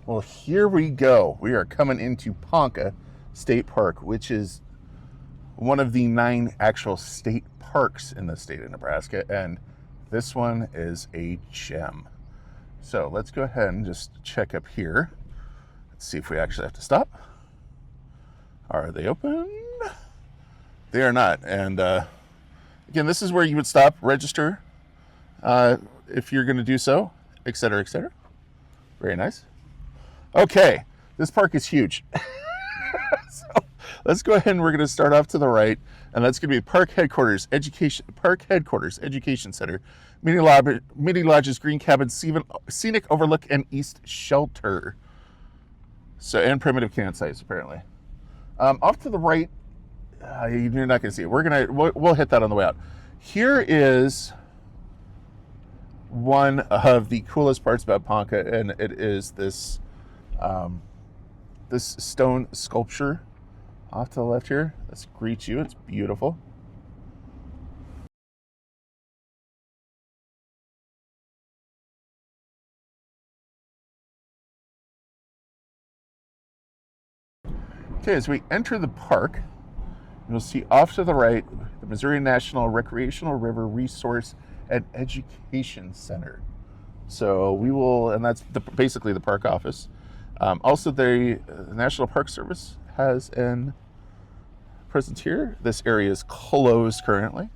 Well, here we go. We are coming into Ponca State Park, which is one of the 9 actual state parks in the state of Nebraska, and this one is a gem. So let's go ahead and just check up here. Let's see if we actually have to stop. Are they open? They are not. And again, this is where you would stop, register if you're going to do so, etc., etc. Very nice. Okay, this park is huge. So let's go ahead and we're going to start off to the right, and that's going to be Park Headquarters Education Center, mini lodges, green cabins, scenic overlook, and east shelter. So, and primitive campsites apparently. Off to the right, you're not going to see it. We'll hit that on the way out. Here is one of the coolest parts about Ponca, and it is this this stone sculpture off to the left here. Let's greet you. It's beautiful. Okay, as we enter the park, you'll see off to the right the Missouri National Recreational River Resource and Education Center. So we will, and that's basically the park office. Also, the National Park Service has an presence here. This area is closed currently,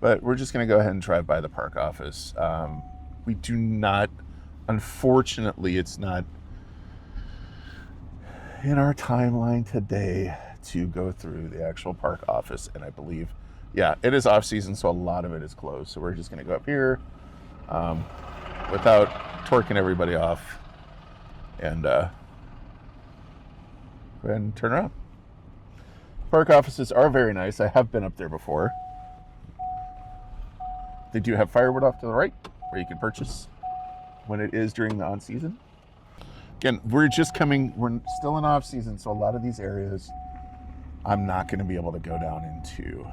but we're just going to go ahead and drive by the park office. We do not, unfortunately, it's not in our timeline today to go through the actual park office, and I believe, yeah, it is off season, so a lot of it is closed. So we're just going to go up here without torquing everybody off and go ahead and turn around. Park offices are very nice. I have been up there before. They do have firewood off to the right where you can purchase when it is during the on season. Again, we're still in off season, so a lot of these areas I'm not going to be able to go down into.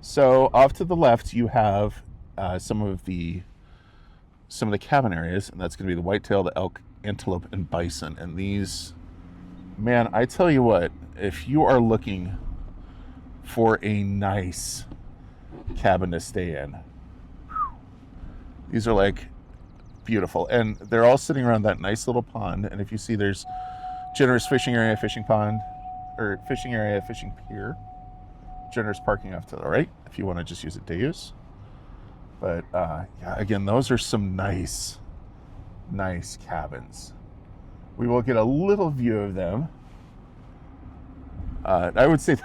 So off to the left, you have some of the cabin areas, and that's going to be the whitetail, the elk, antelope, and bison. And these, man, I tell you what, if you are looking for a nice cabin to stay in, these are like beautiful, and they're all sitting around that nice little pond. And if you see, there's generous fishing area, fishing pond, or fishing area, fishing pier, generous parking off to the right if you want to just use it day use. But yeah, again, those are some nice cabins. We will get a little view of them. I would say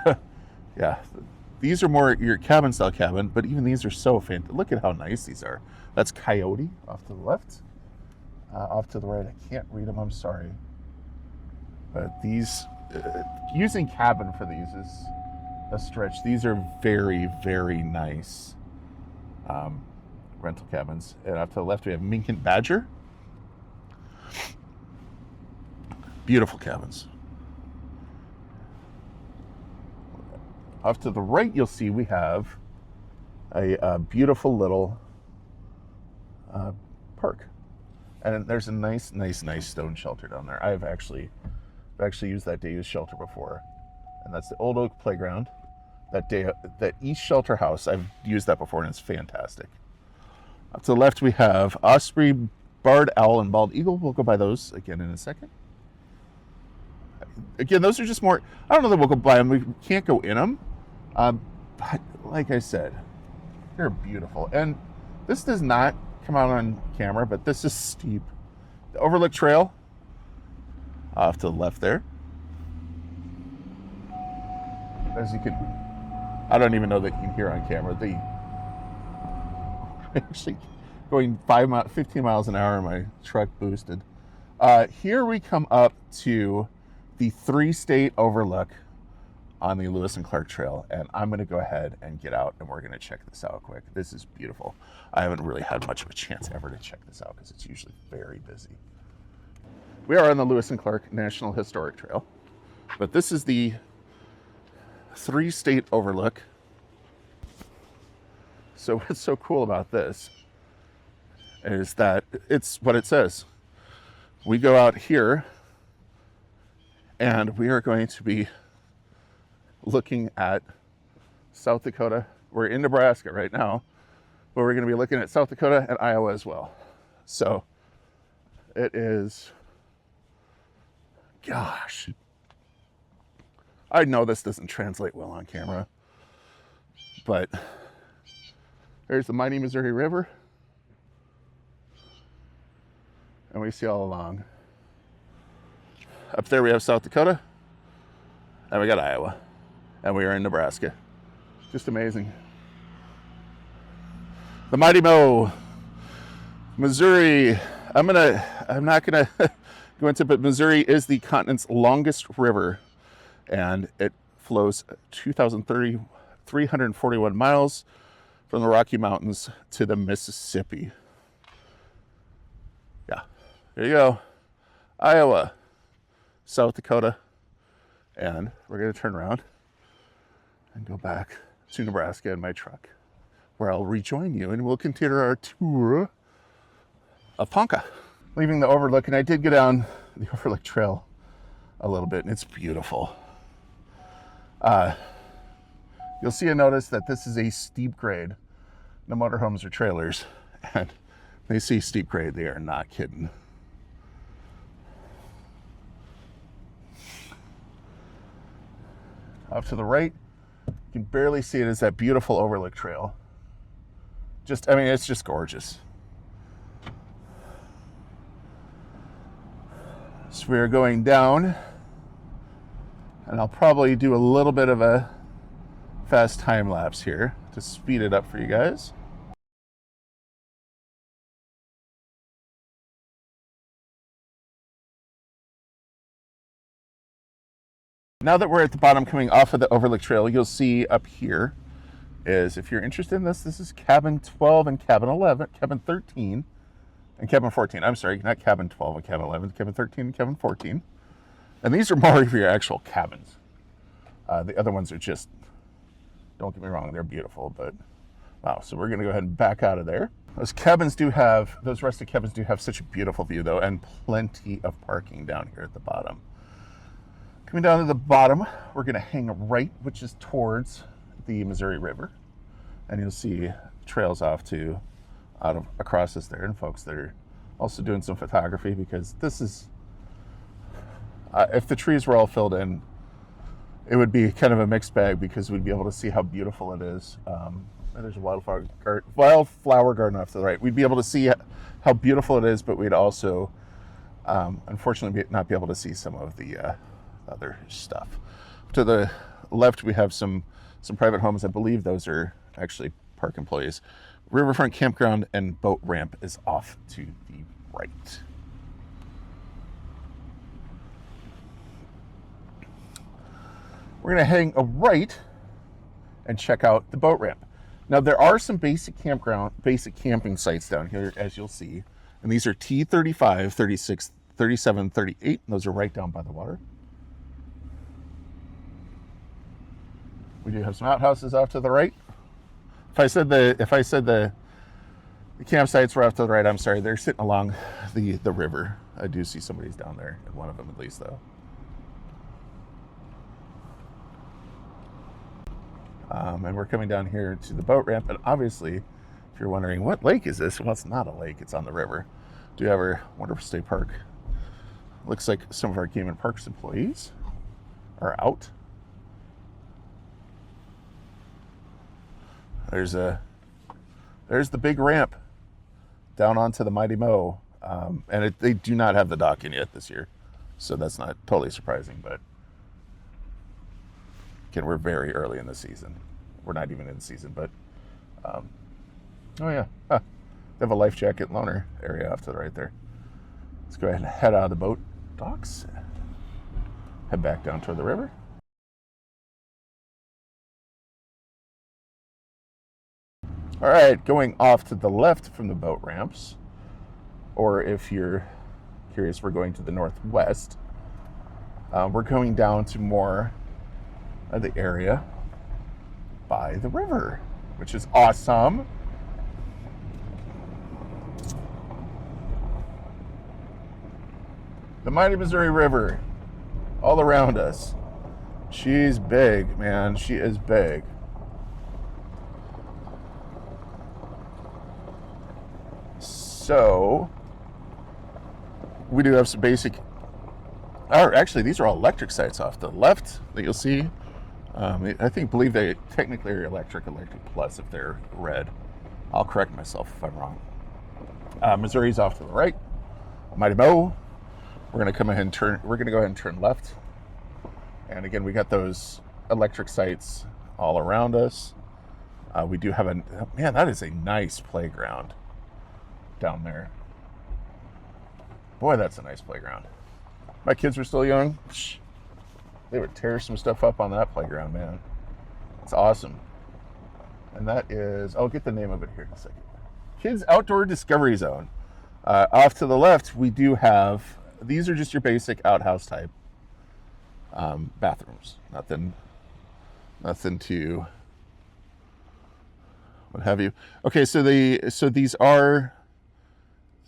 these are more your cabin style cabin, but even these are so fantastic. Look at how nice these are. That's coyote off to the left. Off to the right, I can't read them, I'm sorry. But these, using cabin for these is a stretch. These are very, very nice rental cabins. And off to the left, we have mink and badger. Beautiful cabins. Off to the right, you'll see we have a beautiful little park, and there's a nice stone shelter down there. I've actually used that day use shelter before, and that's the Old Oak Playground. That East Shelter House, I've used that before, and it's fantastic. Up to the left, we have osprey, barred owl, and bald eagle. We'll go by those again in a second. Again, those are just more, I don't know that we'll go by them. We can't go in them. But like I said, they're beautiful. And this does not come out on camera, but this is steep. The Overlook Trail off to the left there. As you can, I don't even know that you can hear on camera. Actually going 15 miles an hour, my truck boosted. Here we come up to the 3-state overlook on the Lewis and Clark Trail, and I'm going to go ahead and get out, and we're going to check this out quick. This is beautiful. I haven't really had much of a chance ever to check this out because it's usually very busy. We are on the Lewis and Clark National Historic Trail, but this is the 3-state overlook. So what's so cool about this is that it's what it says. we go out here and we are going to be looking at South Dakota. We're in Nebraska right now, but we're going to be looking at South Dakota and Iowa as well. So it is, gosh, I know this doesn't translate well on camera, but there's the mighty Missouri River, and we see all along. Up there we have South Dakota, and we got Iowa, and we are in Nebraska. Just amazing. The mighty Mo, Missouri. I'm not gonna go into it, but Missouri is the continent's longest river, and it flows 341 miles from the Rocky Mountains to the Mississippi. Yeah, there you go. Iowa, South Dakota, and we're gonna turn around and go back to Nebraska in my truck, where I'll rejoin you and we'll continue our tour of Ponca. Leaving the overlook, and I did go down the overlook trail a little bit, and it's beautiful. You'll see and notice that this is a steep grade. No motorhomes or trailers, and they see steep grade, they are not kidding. Off to the right, you can barely see it, is that beautiful overlook trail. I mean, it's just gorgeous. So we are going down, and I'll probably do a little bit of a fast time lapse here to speed it up for you guys. Now that we're at the bottom coming off of the overlook trail, you'll see up here is, if you're interested in this is cabin 12 and cabin 11, cabin 13 and cabin 14. I'm sorry, not cabin 12 and cabin 11, cabin 13 and cabin 14. And these are more of your actual cabins. The other ones are just, don't get me wrong, they're beautiful, but wow. So we're gonna go ahead and back out of there. Those rustic cabins do have such a beautiful view though, and plenty of parking down here at the bottom. Coming down to the bottom, we're gonna hang right, which is towards the Missouri River. And you'll see trails across us there, and folks that are also doing some photography, because this is, if the trees were all filled in, it would be kind of a mixed bag, because we'd be able to see how beautiful it is. There's a wildflower garden off to the right. We'd be able to see how beautiful it is, but we'd also, unfortunately, not be able to see some of the other stuff. To the left, we have some private homes. I believe those are actually park employees. Riverfront campground and boat ramp is off to the right. We're gonna hang a right and check out the boat ramp. Now there are some basic camping sites down here, as you'll see, and these are T35, 36, 37, 38, and those are right down by the water. We do have some outhouses off to the right. If I said the campsites were off to the right, I'm sorry, they're sitting along the river. I do see somebody's down there, one of them at least though. And we're coming down here to the boat ramp, and obviously, if you're wondering what lake is this, well, it's not a lake, it's on the river. Do have our wonderful state park. Looks like some of our Game and Parks employees are out. There's the big ramp down onto the Mighty Mo, and they do not have the dock in yet this year, so that's not totally surprising. But again, we're very early in the season. We're not even in the season, but oh yeah, they have a life jacket loaner area off to the right there. Let's go ahead and head out of the boat docks, head back down toward the river. All right, going off to the left from the boat ramps, or if you're curious, we're going to the northwest. We're going down to more of the area by the river, which is awesome. The mighty Missouri River all around us. She's big, man. She is big. So, we do have some basic, or actually these are all electric sites off the left that you'll see. I believe they technically are electric plus if they're red. I'll correct myself if I'm wrong. Missouri's off to the right. Mighty Mo. We're gonna come ahead and turn, we're gonna go ahead and turn left. And again, we got those electric sites all around us. We do have man, that is a nice playground down there. Boy, that's a nice playground. My kids were still young. They would tear some stuff up on that playground, man. It's awesome. And that is, I'll get the name of it here in a second. Kids Outdoor Discovery Zone. Off to the left, we do have, these are just your basic outhouse type bathrooms. Nothing to what have you. Okay, so these are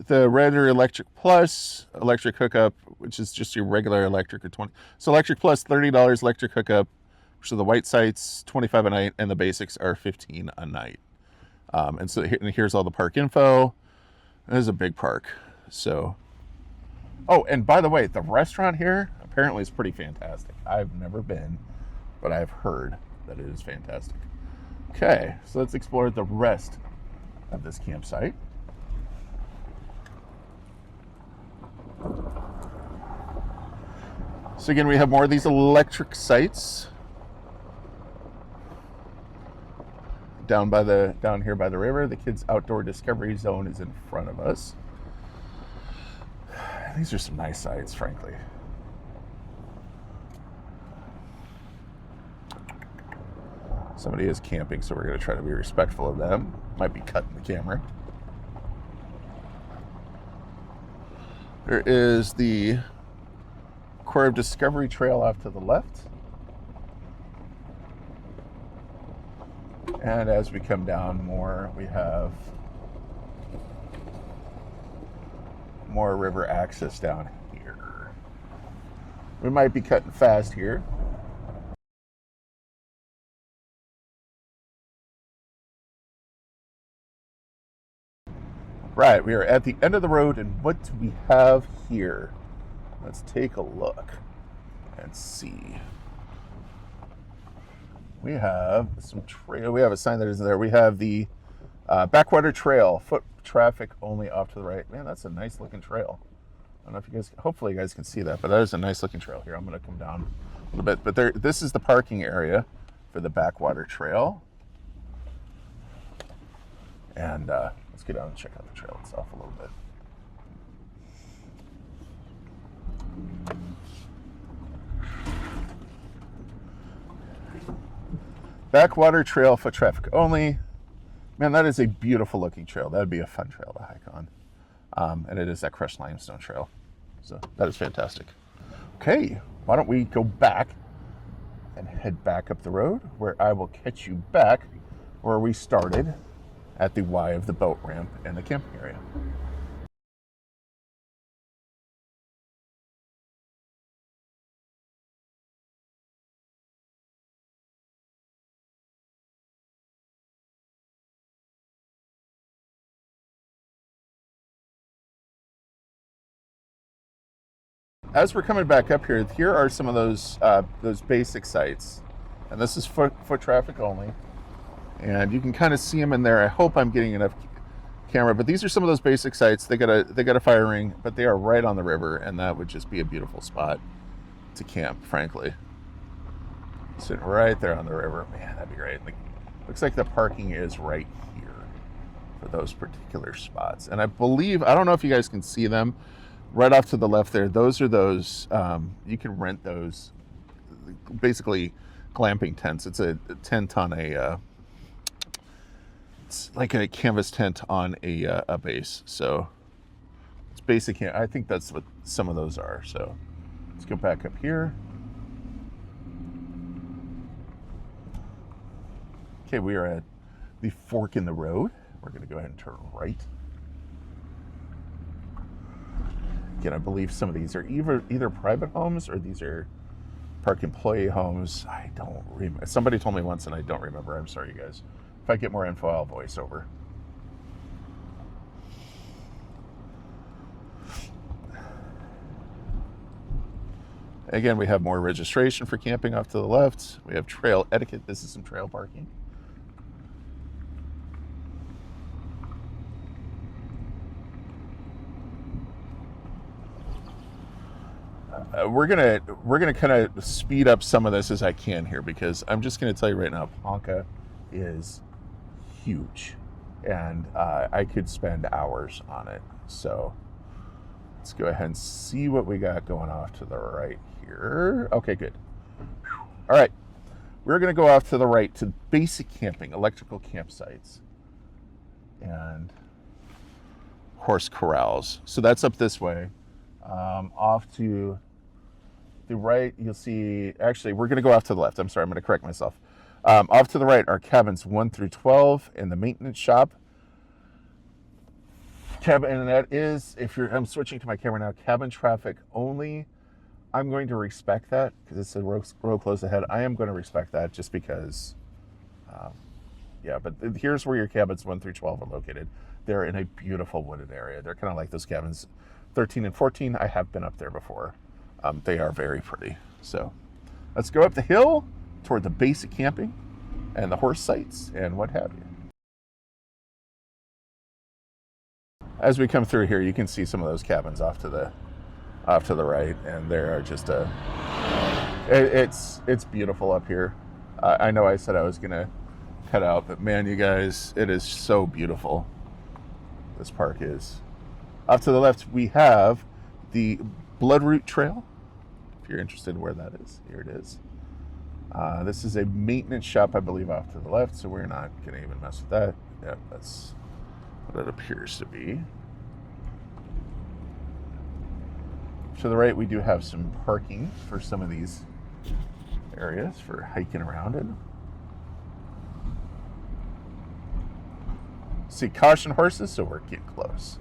the red or electric plus, electric hookup, which is just your regular electric, or 20. So electric plus, $30 electric hookup. So the white sites, $25 a night, and the basics are $15 a night. And so here's all the park info. It is a big park. So, oh, and by the way, the restaurant here apparently is pretty fantastic. I've never been, but I've heard that it is fantastic. Okay, so let's explore the rest of this campsite. So again, we have more of these electric sites down here by the river. The Kids Outdoor Discovery Zone is in front of us. These are some nice sites, frankly. Somebody is camping, so we're going to try to be respectful of them. Might be cutting the camera. There is the Core of Discovery Trail off to the left. And as we come down more, we have more river access down here. We might be cutting fast here. Right, we are at the end of the road, and what do we have here? Let's take a look and see. We have some trail. We have a sign that isn't there. We have the Backwater Trail, foot traffic only off to the right. Man, that's a nice looking trail. I don't know if you guys, hopefully you guys can see that, but that is a nice looking trail here. I'm going to come down a little bit, but this is the parking area for the Backwater Trail. And let's get down and check out the trail itself a little bit. Backwater Trail, foot traffic only. Man, that is a beautiful looking trail. That would be a fun trail to hike on. And it is that crushed limestone trail. So that is fantastic. Okay, why don't we go back and head back up the road, where I will catch you back where we started at the Y of the boat ramp and the camping area. As we're coming back up here, here are some of those basic sites, and this is foot traffic only. And you can kind of see them in there. I hope I'm getting enough camera, but these are some of those basic sites. They got a fire ring, but they are right on the river, and that would just be a beautiful spot to camp, frankly. Sitting right there on the river, man, that'd be great. Looks like the parking is right here for those particular spots. And I believe, I don't know if you guys can see them, right off to the left there, those are those, you can rent those, basically glamping tents. It's a tent on it's like a canvas tent on a base. So it's basic. I think that's what some of those are. So let's go back up here. Okay, we are at the fork in the road. We're going to go ahead and turn right. Again, I believe some of these are either private homes or these are park employee homes. I don't remember. Somebody told me once and I don't remember. I'm sorry, you guys. If I get more info, I'll voice over. Again, we have more registration for camping off to the left. We have trail etiquette. This is some trail parking. We're gonna kind of speed up some of this as I can here, because I'm just gonna tell you right now, Ponca is huge, and I could spend hours on it. So let's go ahead and see what we got going off to the right here. Okay, good. All right, we're gonna go off to the right to basic camping, electrical campsites, and horse corrals. So that's up this way. Off to the right, you'll see, actually, we're going to go off to the left. I'm sorry, I'm going to correct myself. Off to the right are cabins 1 through 12 in the maintenance shop. And that is, I'm switching to my camera now, cabin traffic only. I'm going to respect that because it's a road close ahead. I am going to respect that just because, yeah, but here's where your cabins 1 through 12 are located. They're in a beautiful wooded area. They're kind of like those cabins 13 and 14. I have been up there before. They are very pretty. So let's go up the hill toward the basic camping and the horse sites and what have you. As we come through here, you can see some of those cabins off to the right, and there are just it's beautiful up here. I know I said I was gonna cut out, but man, you guys, it is so beautiful. This park is. Off to the left, we have the Bloodroot Trail. If you're interested in where that is, here it is. This is a maintenance shop, I believe, off to the left, so we're not going to even mess with that. Yeah, that's what it appears to be. To the right, we do have some parking for some of these areas for hiking around in. See, caution horses, so we're getting close.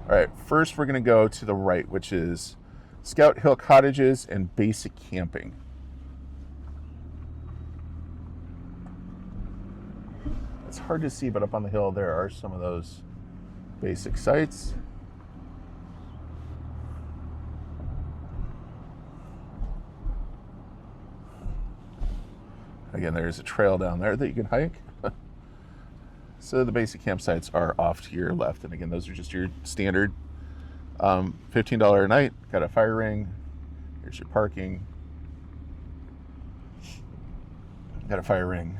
All right, first we're going to go to the right, which is Scout Hill Cottages and Basic Camping. It's hard to see, but up on the hill there are some of those basic sites. Again, there's a trail down there that you can hike. So the basic campsites are off to your left. And again, those are just your standard $15 a night. Got a fire ring. Here's your parking. Got a fire ring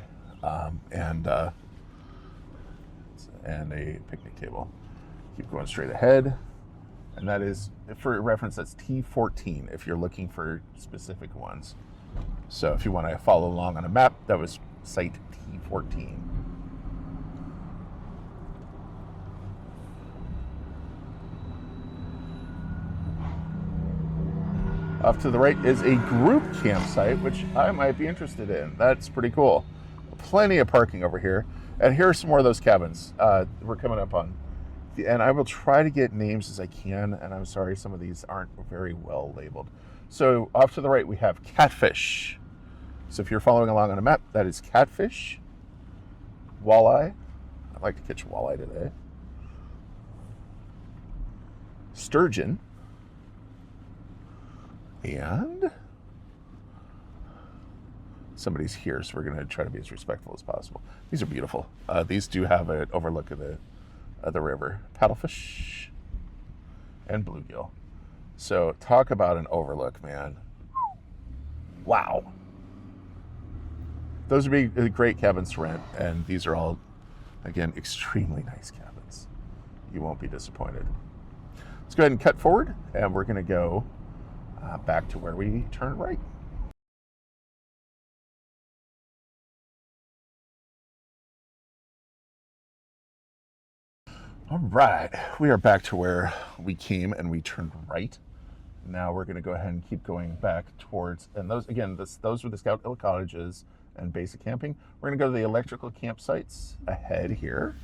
and a picnic table. Keep going straight ahead. And that is, for reference, that's T14 if you're looking for specific ones. So if you want to follow along on a map, that was site T14. Off to the right is a group campsite, which I might be interested in. That's pretty cool. Plenty of parking over here. And here are some more of those cabins we're coming up on. And I will try to get names as I can, and I'm sorry, some of these aren't very well labeled. So off to the right, we have Catfish. So if you're following along on a map, that is Catfish. Walleye. I'd like to catch walleye today. Sturgeon. And somebody's here, so we're going to try to be as respectful as possible. These are beautiful. These do have an overlook of the river. Paddlefish and bluegill. So talk about an overlook, man. Wow. Those would be great cabins to rent, and these are all, again, extremely nice cabins. You won't be disappointed. Let's go ahead and cut forward, and we're going to go back to where we turned right. All right, we are back to where we came and we turned right. Now we're going to go ahead and keep going back towards, and those, again, those were the Scout Hill Cottages and Basic Camping. We're going to go to the electrical campsites ahead here.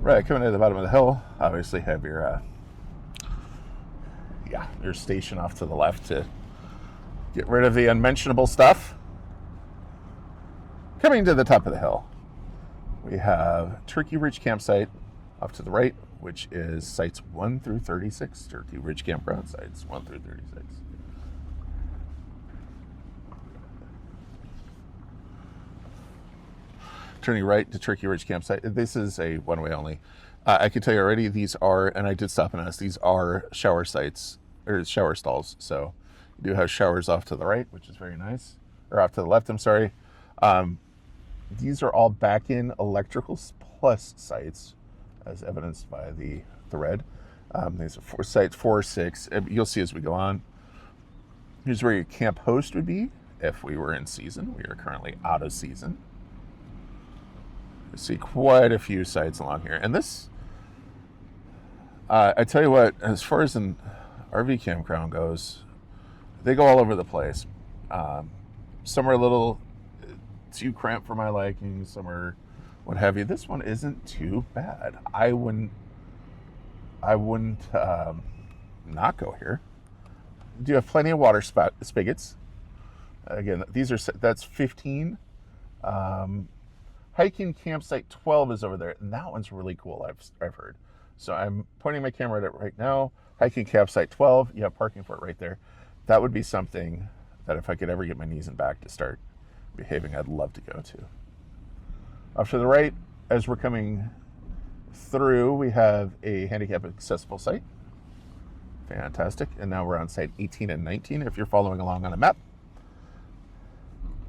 Right, coming to the bottom of the hill, obviously have your station off to the left to get rid of the unmentionable stuff. Coming to the top of the hill, we have Turkey Ridge Campsite off to the right, which is sites 1 through 36. Turkey Ridge Campground sites 1 through 36. Turning right to Turkey Ridge Campsite. This is a one-way only. I can tell you already, these are, and I did stop and ask, these are shower sites, or shower stalls. So you do have showers off to the right, which is very nice. Or off to the left, I'm sorry. These are all back-in electricals plus sites, as evidenced by the red. These are 4 sites, 4 or 6. You'll see as we go on. Here's where your camp host would be if we were in season. We are currently out of season. You see quite a few sites along here. And this, I tell you what, as far as an RV campground goes, they go all over the place. Some are a little too cramped for my liking, some are what have you. This one isn't too bad. I wouldn't not go here. Do you have plenty of water spigots? Again, that's 15. Hiking campsite 12 is over there, and that one's really cool, I've heard. So I'm pointing my camera at it right now. Hiking campsite 12, you have parking for it right there. That would be something that if I could ever get my knees and back to start behaving, I'd love to go to. Off to the right, as we're coming through, we have a handicap accessible site. Fantastic. And now we're on site 18 and 19 if you're following along on a map.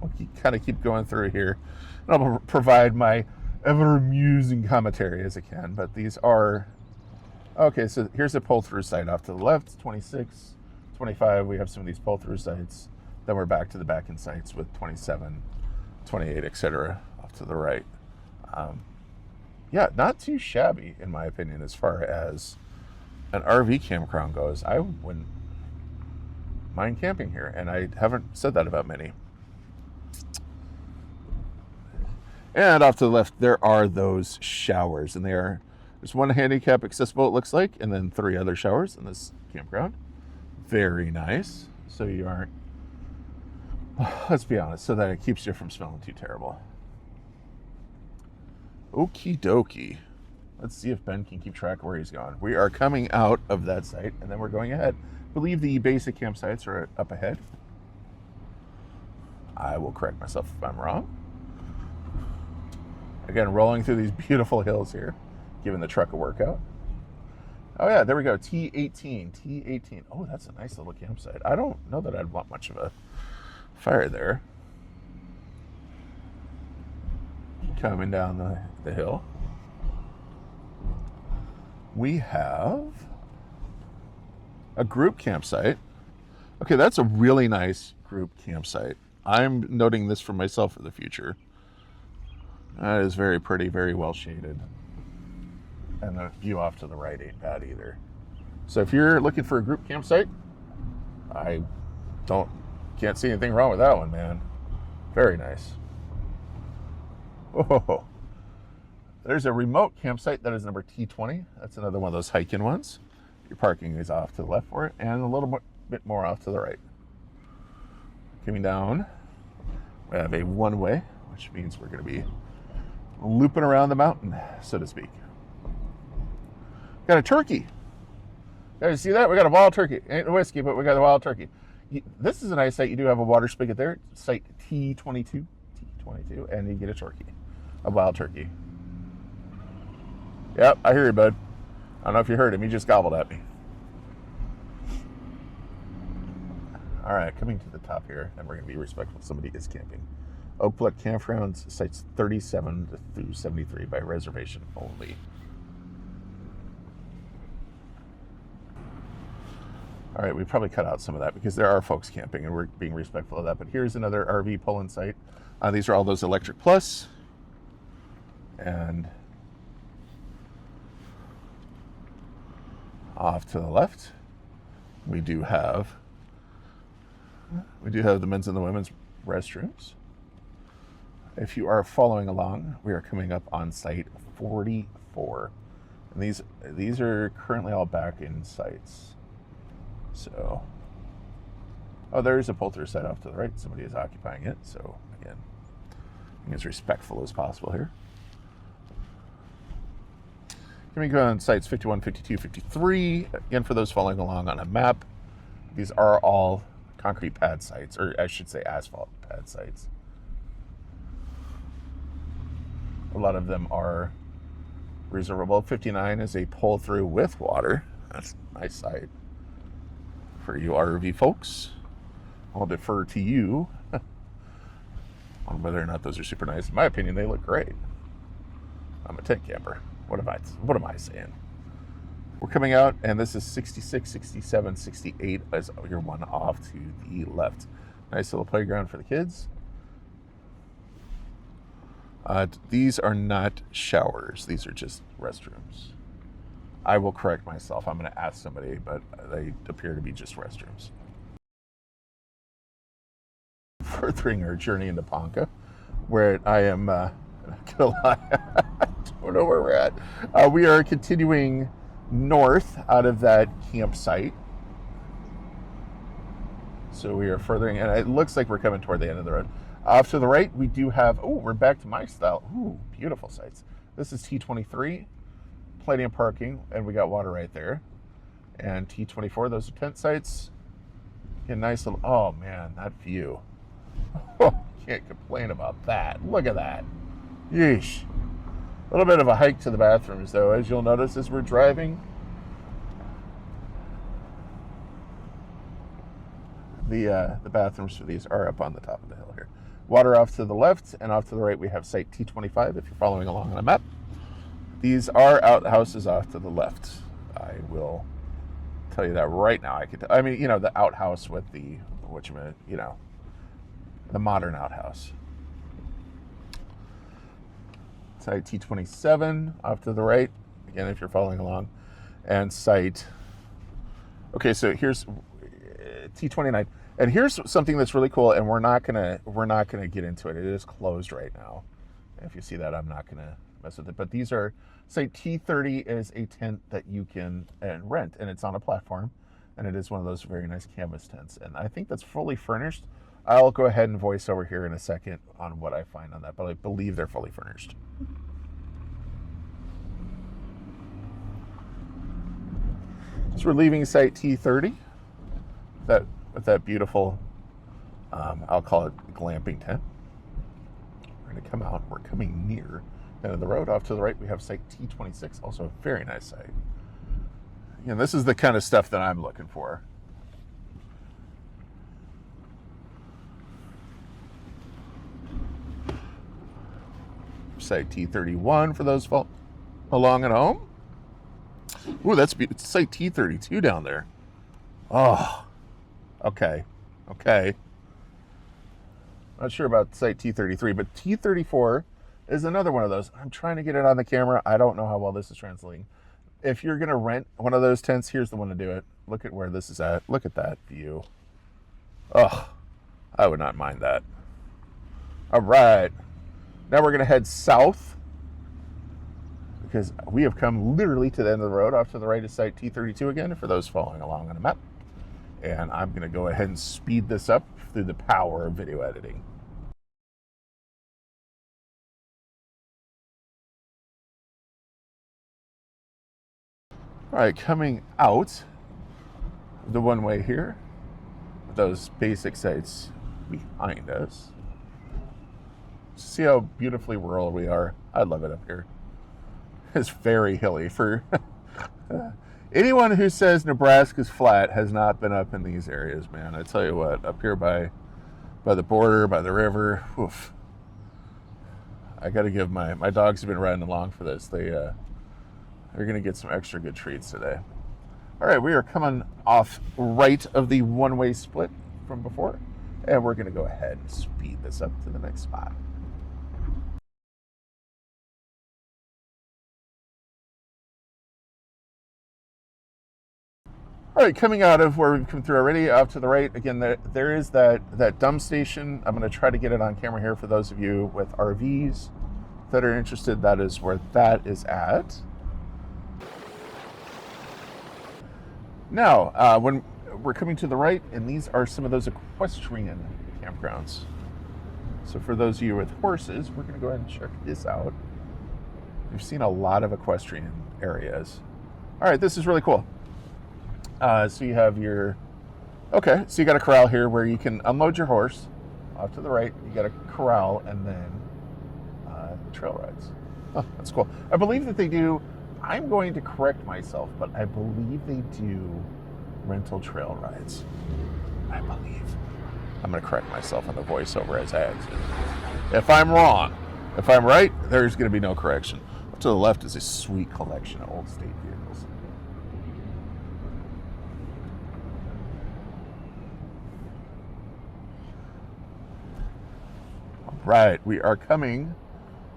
We'll kind of keep going through here. And I'll provide my ever amusing commentary as I can, but these are, okay, so here's a pull-through site off to the left, 26, 25, we have some of these pull-through sites. Then we're back to the back-end sites with 27, 28, etc. off to the right. Yeah, not too shabby, in my opinion, as far as an RV campground goes. I wouldn't mind camping here, and I haven't said that about many. And off to the left, there are those showers, and there's one handicap accessible, it looks like, and then 3 other showers in this campground. Very nice. So you aren't, let's be honest, so that it keeps you from smelling too terrible. Okie dokie. Let's see if Ben can keep track of where he's going. We are coming out of that site, and then we're going ahead. I believe the basic campsites are up ahead. I will correct myself if I'm wrong. Again, rolling through these beautiful hills here, giving the truck a workout. Oh yeah, there we go, T18. Oh, that's a nice little campsite. I don't know that I'd want much of a fire there. Coming down the hill, we have a group campsite. Okay, that's a really nice group campsite. I'm noting this for myself for the future. That is very pretty, very well shaded. And the view off to the right ain't bad either. So if you're looking for a group campsite, I can't see anything wrong with that one, man. Very nice. Oh, there's a remote campsite that is number T20. That's another one of those hiking ones. Your parking is off to the left for it, and a little bit more off to the right. Coming down, we have a one-way, which means we're going to be looping around the mountain, so to speak. Got a turkey. Guys, see that? We got a wild turkey. Ain't a whiskey, but we got a wild turkey. This is a nice site. You do have a water spigot there. Site T22, and you get a turkey, a wild turkey. Yep, I hear you, bud. I don't know if you heard him. He just gobbled at me. All right, coming to the top here, and we're going to be respectful. Somebody is camping. Overlook Campgrounds, sites 37 through 73 by reservation only. All right, we probably cut out some of that because there are folks camping and we're being respectful of that. But here's another RV pull-in site. These are all those Electric Plus. And off to the left, we do have the men's and the women's restrooms. If you are following along, we are coming up on site 44. And these are currently all back in sites. So, oh, there's a pull-through site off to the right. Somebody is occupying it. So again, being as respectful as possible here. Can we go on sites 51, 52, 53? Again, for those following along on a map, these are all concrete pad sites, or I should say asphalt pad sites. A lot of them are reservable. 59 is a pull-through with water. That's a nice site for you RV folks. I'll defer to you on whether or not those are super nice. In my opinion, they look great. I'm a tent camper. What am I saying? We're coming out, and this is 66, 67, 68 as your one off to the left. Nice little playground for the kids. These are not showers. These are just restrooms. I will correct myself. I'm going to ask somebody, but they appear to be just restrooms. Furthering our journey into Ponca, where I am, not gonna lie, I don't know where we're at. We are continuing north out of that campsite. So we are furthering, and it looks like we're coming toward the end of the road. Off to the right, we do have, we're back to my style. Ooh, beautiful sites. This is T23, plenty of parking, and we got water right there. And T24, those are tent sites. A nice little, oh man, that view. Oh, can't complain about that. Look at that. Yeesh. A little bit of a hike to the bathrooms, though, as you'll notice as we're driving. The bathrooms for these are up on the top of the hill here. Water off to the left, and off to the right we have site T25 if you're following along on a map. These are outhouses off to the left. I will tell you that right now. I mean, you know, the outhouse with the, the modern outhouse. Site T27 off to the right, again, if you're following along, and site, okay, so here's T29, and here's something that's really cool, and we're not gonna get into it. It is closed right now. If you see that, I'm not gonna mess with it. But these are, site T30 is a tent that you can rent, and it's on a platform, and it is one of those very nice canvas tents, and I think that's fully furnished. I'll go ahead and voice over here in a second on what I find on that, but I believe they're fully furnished. So we're leaving site T30, with that beautiful, I'll call it glamping tent. We're going to come out. We're coming near the end of the road. Off to the right, we have site T26, also a very nice site. And this is the kind of stuff that I'm looking for. Site T31 for those along at home. Ooh, it's site T32 down there. Oh, okay. Not sure about site T33, but T34 is another one of those. I'm trying to get it on the camera. I don't know how well this is translating. If you're going to rent one of those tents, here's the one to do it. Look at where this is at. Look at that view. Oh, I would not mind that. All right. Now we're going to head south because we have come literally to the end of the road. Off to the right is site T32 again, for those following along on a map. And I'm going to go ahead and speed this up through the power of video editing. All right, coming out the one way here, those basic sites behind us. See how beautifully rural we are. I love it up here. It's very hilly. For anyone who says Nebraska's flat has not been up in these areas, man. I tell you what, up here by the border, by the river, oof. I got to give my dogs have been riding along for this. They're going to get some extra good treats today. All right, we are coming off right of the one-way split from before, and we're going to go ahead and speed this up to the next spot. All right, coming out of where we've come through already, off to the right, again, there is that dump station. I'm going to try to get it on camera here for those of you with RVs that are interested. That is where that is at. Now, when we're coming to the right, and these are some of those equestrian campgrounds. So for those of you with horses, we're going to go ahead and check this out. We've seen a lot of equestrian areas. All right, this is really cool. So you have your, okay, so you got a corral here where you can unload your horse. Off to the right, you got a corral, and then trail rides. Oh, that's cool. I believe that they do, I'm going to correct myself, but I believe they do rental trail rides. I believe. I'm going to correct myself on the voiceover as I exit. If I'm wrong, if I'm right, there's going to be no correction. Up to the left is a sweet collection of old state vehicles. All right, we are coming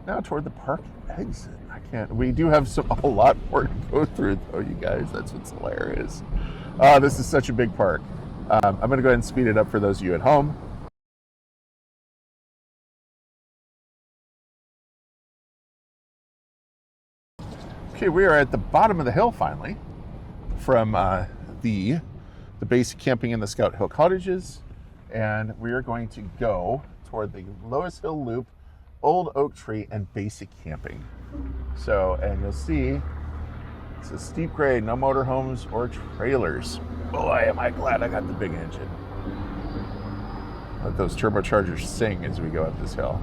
now toward the park exit. We do have a lot more to go through though, you guys. That's what's hilarious. This is such a big park. I'm going to go ahead and speed it up for those of you at home. Okay, we are at the bottom of the hill finally from the basic camping in the Scout Hill Cottages, and we are going to go toward the Loess Hill Loop, Old Oak Tree, and basic camping. So, and you'll see it's a steep grade, no motorhomes or trailers. Boy, am I glad I got the big engine. Let those turbochargers sing as we go up this hill.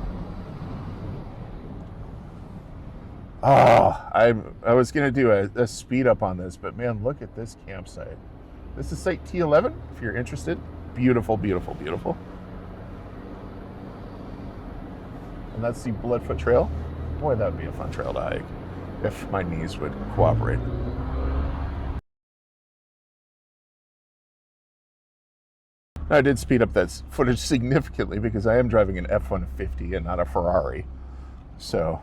Oh, I was going to do a speed up on this, but man, look at this campsite. This is site T11, if you're interested. Beautiful, beautiful, beautiful. And that's the Bloodfoot Trail. Boy, that would be a fun trail to hike if my knees would cooperate. I did speed up that footage significantly because I am driving an F-150 and not a Ferrari. So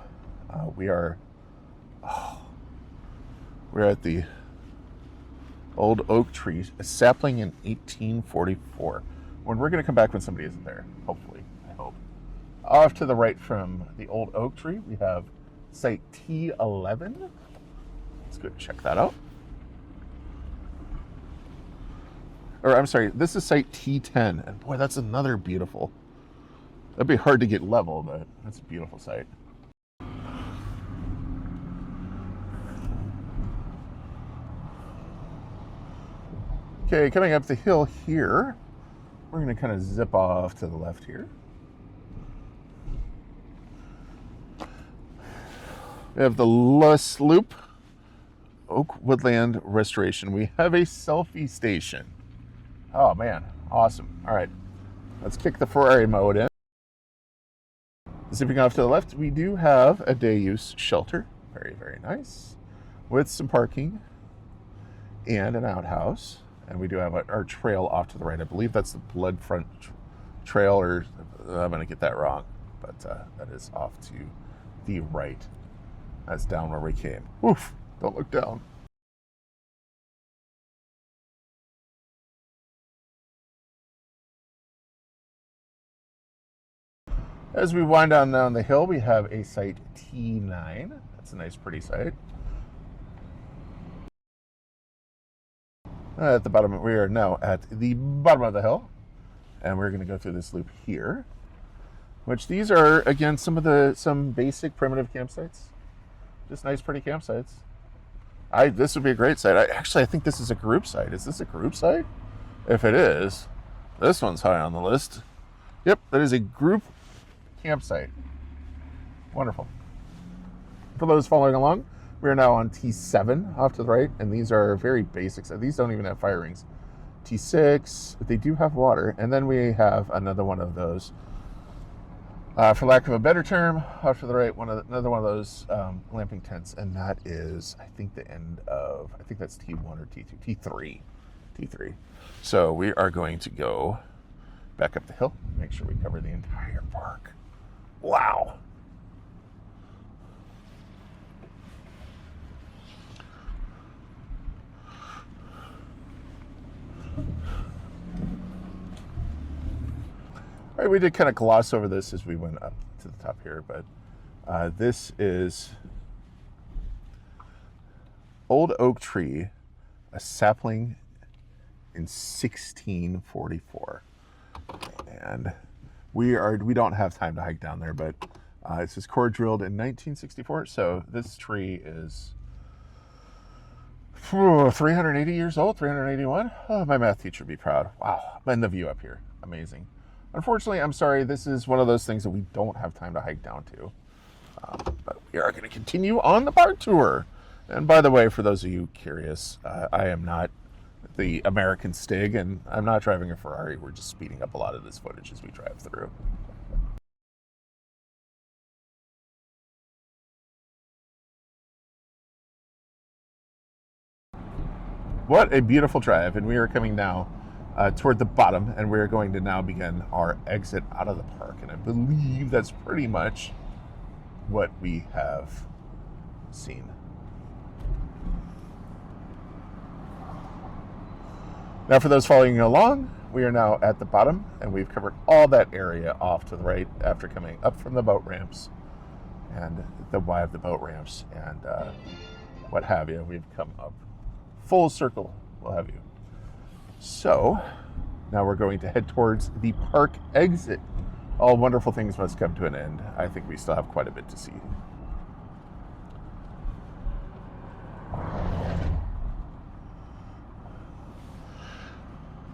we're at the Old Oak Tree, a sapling in 1844. When we're going to come back when somebody isn't there, hopefully, I hope. Off to the right from the Old Oak Tree, we have site T11. Let's go check that out. Or I'm sorry, this is site T10. And boy, that's another beautiful. That'd be hard to get level, but that's a beautiful site. Okay, coming up the hill here, we're going to kind of zip off to the left here. We have the Loess Loop, Oak Woodland Restoration. We have a selfie station. Oh man, awesome. All right, let's kick the Ferrari mode in. Zipping off to the left, we do have a day use shelter. Very, very nice. With some parking and an outhouse. And we do have our trail off to the right. I believe that's the Bloodfront Trail, or I'm going to get that wrong, but that is off to the right. That's down where we came. Oof, don't look down. As we wind down the hill, we have a site T9. That's a nice, pretty site. At the bottom, we are now at the bottom of the hill, and we're going to go through this loop here, which these are, again, some basic primitive campsites. Just nice, pretty campsites. This would be a great site. I think this is a group site. Is this a group site? If it is, this one's high on the list. Yep, that is a group campsite. Wonderful. For those following along, we are now on T7 off to the right, and these are very basic. These don't even have fire rings. T6, but they do have water. And then we have another one of those, for lack of a better term, off to the right, another one of those glamping tents, and that is, I think, the end of, I think that's T1 or T2, T3. So we are going to go back up the hill, make sure we cover the entire park. Wow. All right, we did kind of gloss over this as we went up to the top here, but this is Old Oak Tree, a sapling in 1644. And we don't have time to hike down there, but it says core drilled in 1964. So this tree is 380 years old, 381. Oh, my math teacher would be proud. Wow. And the view up here, amazing. Unfortunately, I'm sorry, this is one of those things that we don't have time to hike down to. But we are going to continue on the park tour. And by the way, for those of you curious, I am not the American Stig, and I'm not driving a Ferrari. We're just speeding up a lot of this footage as we drive through. What a beautiful drive, and we are coming now toward the bottom, and we're going to now begin our exit out of the park, and I believe that's pretty much what we have seen. Now for those following along, we are now at the bottom, and we've covered all that area off to the right after coming up from the boat ramps and the why of the boat ramps and what have you. We've come up full circle, what have you. So now we're going to head towards the park exit. All wonderful things must come to an end. I think we still have quite a bit to see.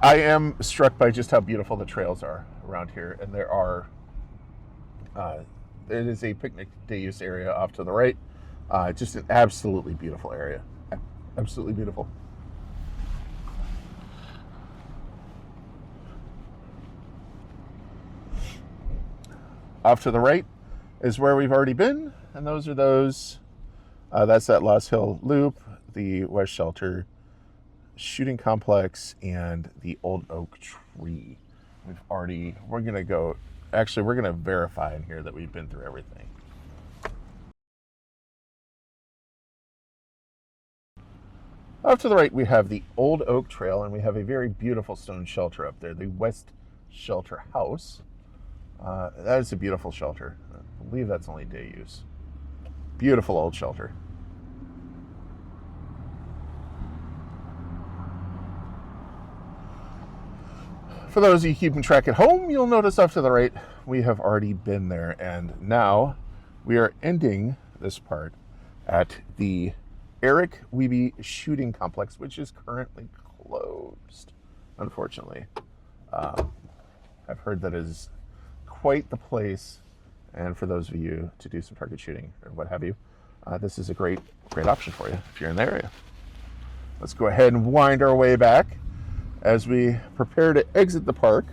I am struck by just how beautiful the trails are around here, and there are, it is a picnic day use area off to the right. Just an absolutely beautiful area. Absolutely beautiful. Off to the right is where we've already been, and those are those. That's that Lost Hill Loop, the West Shelter Shooting Complex, and the Old Oak Tree. We're going to go, actually, we're going to verify in here that we've been through everything. Off to the right, we have the Old Oak Trail, and we have a very beautiful stone shelter up there, the West Shelter House. That is a beautiful shelter. I believe that's only day use. Beautiful old shelter. For those of you keeping track at home, you'll notice off to the right, we have already been there, and now we are ending this part at the Eric Wiebe Shooting Complex, which is currently closed, unfortunately. I've heard that is quite the place, and for those of you to do some target shooting or what have you, this is a great option for you if you're in the area. Let's go ahead and wind our way back as we prepare to exit the park.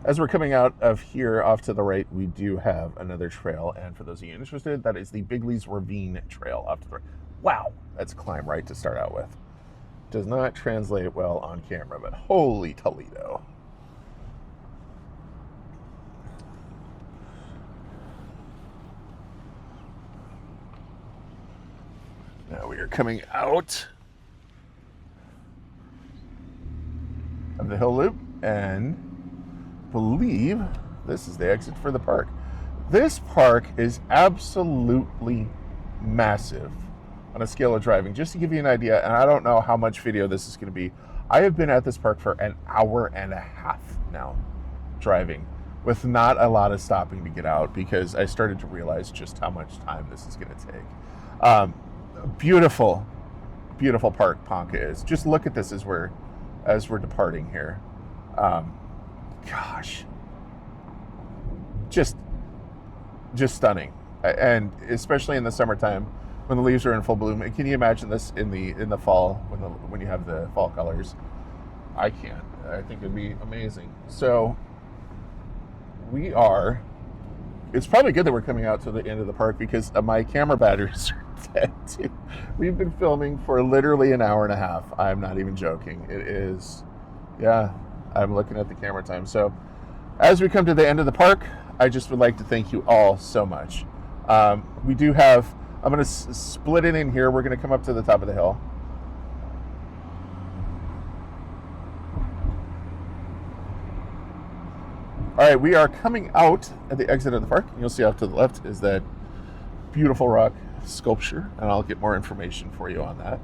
As we're coming out of here off to the right, we do have another trail, and for those of you interested, that is the Bigley's Ravine Trail off to the right. Wow, that's climb right to start out with. Does not translate well on camera, but holy Toledo. Now we are coming out of the hill loop, and believe this is the exit for the park. This park is absolutely massive on a scale of driving. Just to give you an idea, and I don't know how much video this is going to be, I have been at this park for an hour and a half now driving, with not a lot of stopping to get out, because I started to realize just how much time this is going to take. Beautiful park Ponca is. Just look at this as we're departing here. Gosh, just stunning, and especially in the summertime when the leaves are in full bloom. And can you imagine this in the fall when you have the fall colors? I can't. I think it'd be amazing. So it's probably good that we're coming out to the end of the park, because my camera batteries are dead too. We've been filming for literally an hour and a half. I'm not even joking. It is, yeah, I'm looking at the camera time. So as we come to the end of the park, I just would like to thank you all so much. We do have, I'm going to split it in here. We're going to come up to the top of the hill. All right, we are coming out at the exit of the park. You'll see off to the left is that beautiful rock sculpture, and I'll get more information for you on that.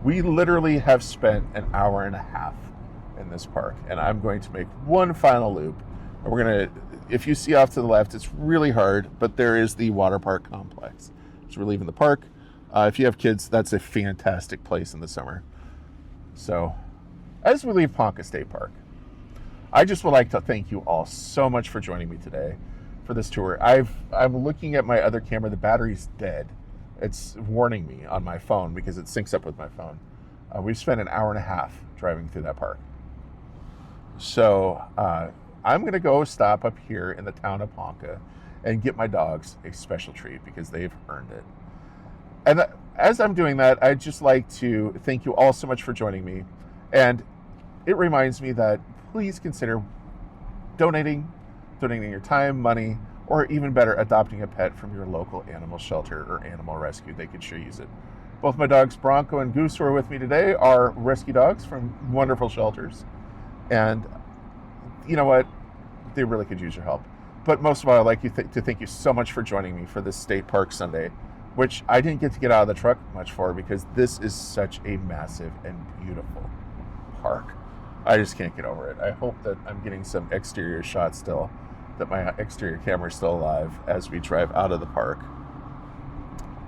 We literally have spent an hour and a half in this park, and I'm going to make one final loop. And we're going to, if you see off to the left, it's really hard, but there is the water park complex. So we're leaving the park. If you have kids, that's a fantastic place in the summer. So as we leave Ponca State Park, I just would like to thank you all so much for joining me today for this tour. I'm looking at my other camera. The battery's dead. It's warning me on my phone because it syncs up with my phone. We've spent an hour and a half driving through that park. So I'm going to go stop up here in the town of Ponca and get my dogs a special treat because they've earned it. And as I'm doing that, I'd just like to thank you all so much for joining me. And it reminds me that please consider donating your time, money, or even better, adopting a pet from your local animal shelter or animal rescue. They could sure use it. Both my dogs, Bronco and Goose, who are with me today, are rescue dogs from wonderful shelters. And you know what? They really could use your help. But most of all, I'd like to thank you so much for joining me for this State Park Sunday, which I didn't get to get out of the truck much for because this is such a massive and beautiful park. I just can't get over it. I hope that I'm getting some exterior shots still, that my exterior camera is still alive as we drive out of the park.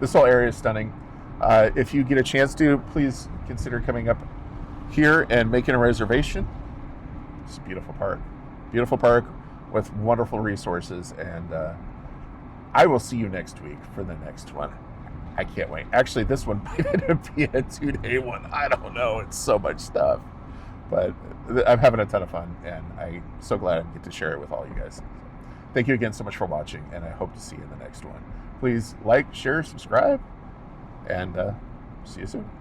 This whole area is stunning. If you get a chance to, please consider coming up here and making a reservation. It's a beautiful park. Beautiful park with wonderful resources. And I will see you next week for the next one. I can't wait. Actually, this one might end up being a 2-day one. I don't know. It's so much stuff. But I'm having a ton of fun, and I'm so glad I get to share it with all you guys. Thank you again so much for watching, and I hope to see you in the next one. Please like, share, subscribe, and see you soon.